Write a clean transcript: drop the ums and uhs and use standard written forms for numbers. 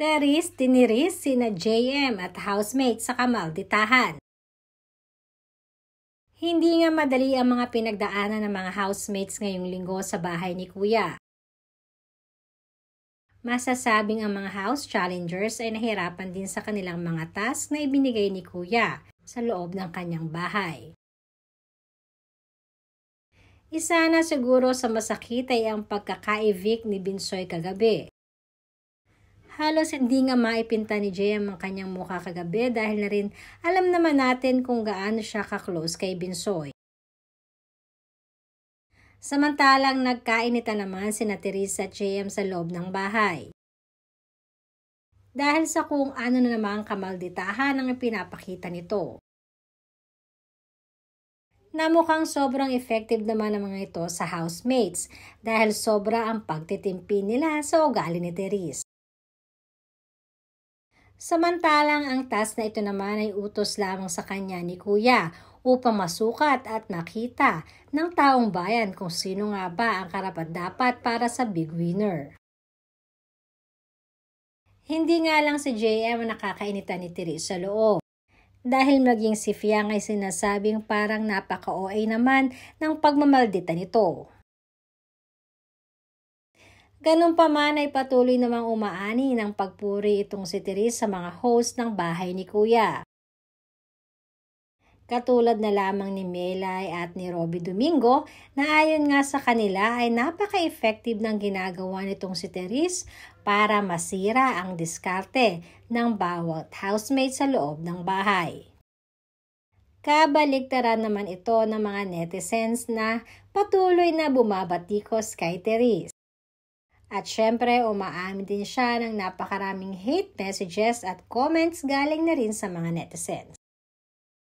Teris, tiniris sina JM at housemate sa kamalditahan. Hindi nga madali ang mga pinagdaanan ng mga housemates ngayong linggo sa bahay ni Kuya. Masasabing ang mga house challengers ay nahirapan din sa kanilang mga task na ibinigay ni Kuya sa loob ng kanyang bahay. Isa na siguro sa masakit ay ang pagkaka-evict ni Binsoy kagabi. Halos hindi nga maipinta ni JM ang kanyang mukha kagabi dahil na rin alam naman natin kung gaano siya ka-close kay Binsoy. Samantalang nagkainitan naman sina Teresa at JM sa loob ng bahay. Dahil sa kung ano na namang kamalditahan ang ipinapakita nito. Namukhang sobrang effective naman ang mga ito sa housemates dahil sobra ang pagtitimpi nila sa ugali ni Teres. Samantalang ang task na ito naman ay utos lamang sa kanya ni Kuya upang masukat at makita ng taong bayan kung sino nga ba ang karapat-dapat para sa big winner. Hindi nga lang si JM ang nakakainitan ni Teres sa loob. Dahil maging si Fiang ay sinasabing parang napaka-OA naman ng pagmamaldita nito. Ganun pa man ay patuloy namang umaani ng pagpuri itong si Teres sa mga host ng bahay ni Kuya. Katulad na lamang ni Melay at ni Robby Domingo na ayon nga sa kanila ay napaka-effective ng ginagawa nitong si Teres para masira ang diskarte ng bawat housemate sa loob ng bahay. Kabaligtaran naman ito ng mga netizens na patuloy na bumabatikos kay Teres. At syempre, umaamin din siya ng napakaraming hate messages at comments galing na rin sa mga netizens.